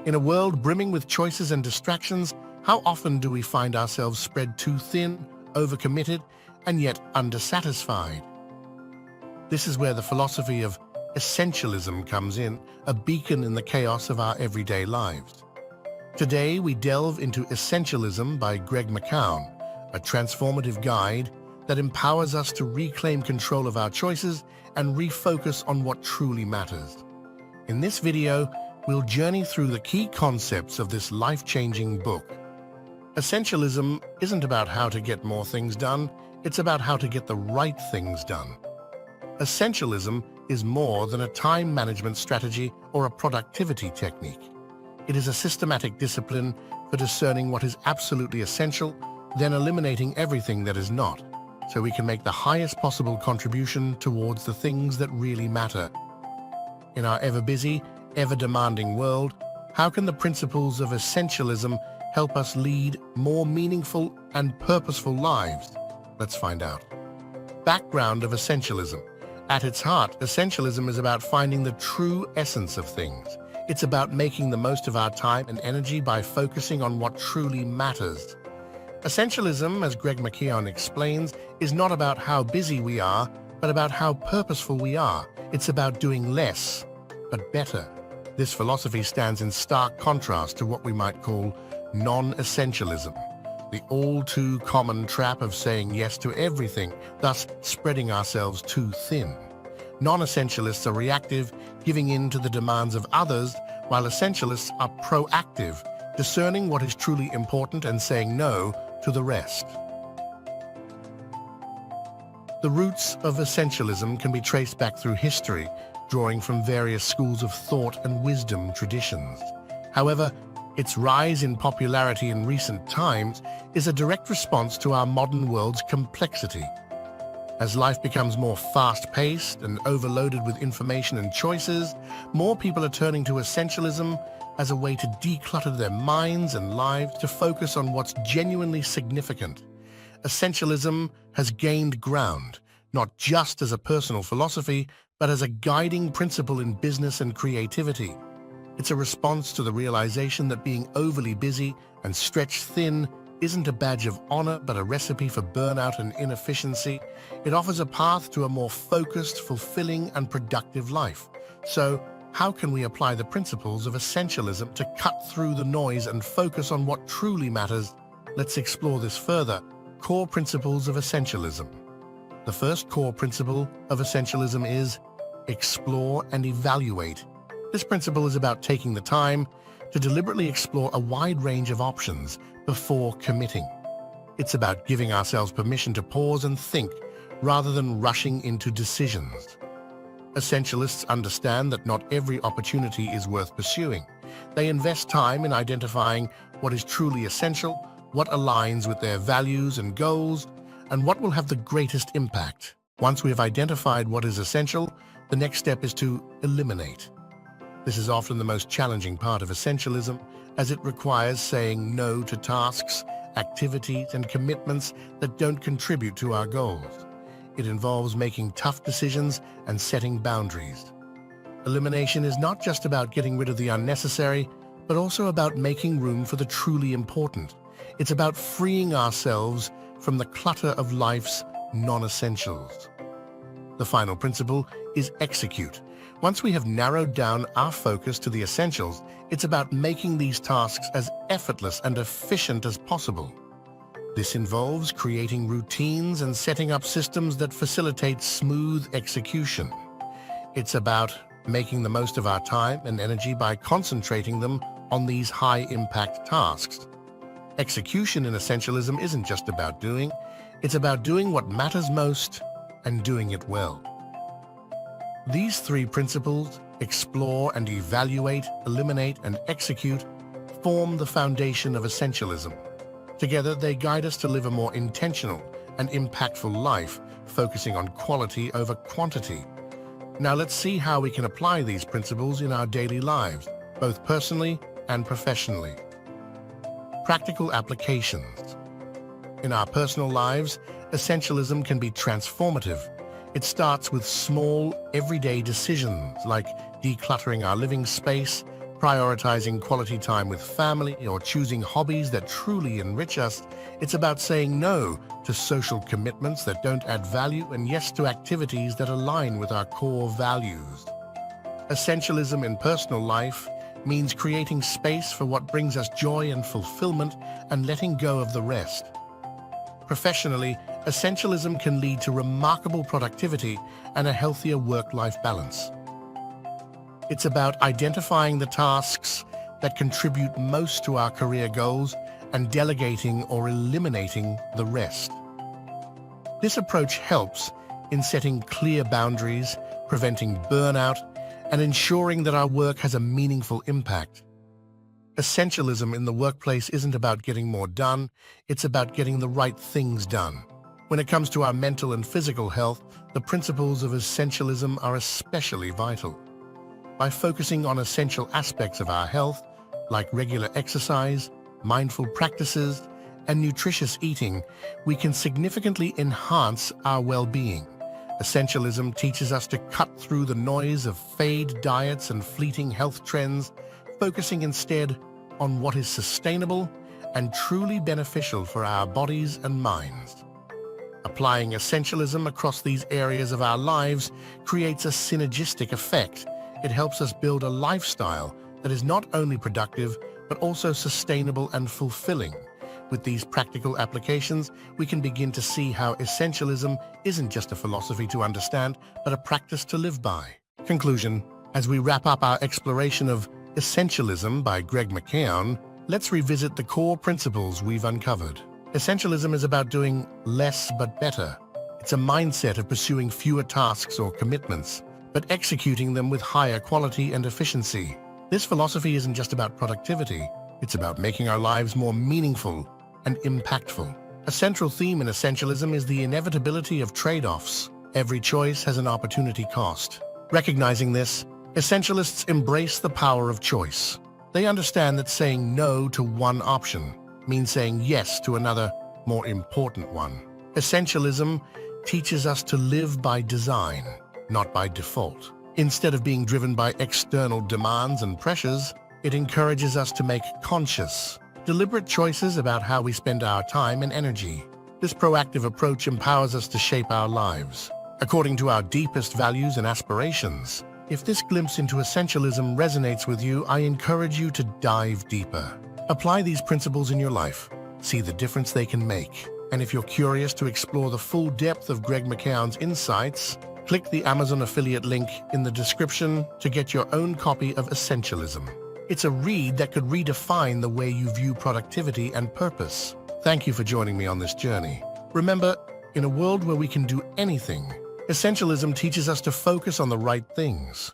In a world brimming with choices and distractions, how often do we find ourselves spread too thin, overcommitted, and yet undersatisfied? This is where the philosophy of essentialism comes in, a beacon in the chaos of our everyday lives. Today, we delve into Essentialism by Greg McKeown, a transformative guide that empowers us to reclaim control of our choices and refocus on what truly matters. In this video, we'll journey through the key concepts of this life-changing book. Essentialism isn't about how to get more things done, it's about how to get the right things done. Essentialism is more than a time management strategy or a productivity technique. It is a systematic discipline for discerning what is absolutely essential, then eliminating everything that is not, so we can make the highest possible contribution towards the things that really matter. In our ever-busy, ever-demanding world, how can the principles of essentialism help us lead more meaningful and purposeful lives? Let's find out. Background of Essentialism. At its heart, Essentialism is about finding the true essence of things. It's about making the most of our time and energy by focusing on what truly matters. Essentialism, as Greg McKeown explains, is not about how busy we are, but about how purposeful we are. It's about doing less, but better. This philosophy stands in stark contrast to what we might call non-essentialism, the all-too-common trap of saying yes to everything, thus spreading ourselves too thin. Non-essentialists are reactive, giving in to the demands of others, while essentialists are proactive, discerning what is truly important and saying no to the rest. The roots of essentialism can be traced back through history, drawing from various schools of thought and wisdom traditions. However, its rise in popularity in recent times is a direct response to our modern world's complexity. As life becomes more fast-paced and overloaded with information and choices, more people are turning to essentialism as a way to declutter their minds and lives to focus on what's genuinely significant. Essentialism has gained ground, not just as a personal philosophy, but as a guiding principle in business and creativity. It's a response to the realization that being overly busy and stretched thin isn't a badge of honor, but a recipe for burnout and inefficiency. It offers a path to a more focused, fulfilling, and productive life. So, how can we apply the principles of essentialism to cut through the noise and focus on what truly matters? Let's explore this further. Core principles of essentialism. The first core principle of essentialism is explore and evaluate. This principle is about taking the time to deliberately explore a wide range of options before committing. It's about giving ourselves permission to pause and think rather than rushing into decisions. Essentialists understand that not every opportunity is worth pursuing. They invest time in identifying what is truly essential, what aligns with their values and goals, and what will have the greatest impact. Once we have identified what is essential, the next step is to eliminate. This is often the most challenging part of essentialism, as it requires saying no to tasks, activities, and commitments that don't contribute to our goals. It involves making tough decisions and setting boundaries. Elimination is not just about getting rid of the unnecessary, but also about making room for the truly important. It's about freeing ourselves from the clutter of life's non-essentials. The final principle is execute. Once we have narrowed down our focus to the essentials, it's about making these tasks as effortless and efficient as possible. This involves creating routines and setting up systems that facilitate smooth execution. It's about making the most of our time and energy by concentrating them on these high-impact tasks. Execution in essentialism isn't just about doing, it's about doing what matters most and doing it well. These three principles, explore and evaluate, eliminate and execute, form the foundation of essentialism. Together, they guide us to live a more intentional and impactful life, focusing on quality over quantity. Now let's see how we can apply these principles in our daily lives, both personally and professionally. Practical applications. In our personal lives, essentialism can be transformative. It starts with small, everyday decisions like decluttering our living space, prioritizing quality time with family or choosing hobbies that truly enrich us. It's about saying no to social commitments that don't add value and yes to activities that align with our core values. Essentialism in personal life means creating space for what brings us joy and fulfillment and letting go of the rest. Professionally, essentialism can lead to remarkable productivity and a healthier work-life balance. It's about identifying the tasks that contribute most to our career goals and delegating or eliminating the rest. This approach helps in setting clear boundaries, preventing burnout, and ensuring that our work has a meaningful impact. Essentialism in the workplace isn't about getting more done, it's about getting the right things done. When it comes to our mental and physical health, the principles of essentialism are especially vital. By focusing on essential aspects of our health, like regular exercise, mindful practices, and nutritious eating, we can significantly enhance our well-being. Essentialism teaches us to cut through the noise of fad diets and fleeting health trends, focusing instead on what is sustainable and truly beneficial for our bodies and minds. Applying essentialism across these areas of our lives creates a synergistic effect. It helps us build a lifestyle that is not only productive, but also sustainable and fulfilling. With these practical applications, we can begin to see how essentialism isn't just a philosophy to understand, but a practice to live by. Conclusion: as we wrap up our exploration of Essentialism by Greg McKeown, let's revisit the core principles we've uncovered. Essentialism is about doing less but better. It's a mindset of pursuing fewer tasks or commitments, but executing them with higher quality and efficiency. This philosophy isn't just about productivity, it's about making our lives more meaningful and impactful. A central theme in essentialism is the inevitability of trade-offs. Every choice has an opportunity cost. Recognizing this, essentialists embrace the power of choice. They understand that saying no to one option means saying yes to another, more important one. Essentialism teaches us to live by design, not by default. Instead of being driven by external demands and pressures, it encourages us to make conscious, deliberate choices about how we spend our time and energy. This proactive approach empowers us to shape our lives according to our deepest values and aspirations. If this glimpse into essentialism resonates with you, I encourage you to dive deeper. Apply these principles in your life. See the difference they can make. And if you're curious to explore the full depth of Greg McKeown's insights, click the Amazon affiliate link in the description to get your own copy of Essentialism. It's a read that could redefine the way you view productivity and purpose. Thank you for joining me on this journey. Remember, in a world where we can do anything, essentialism teaches us to focus on the right things.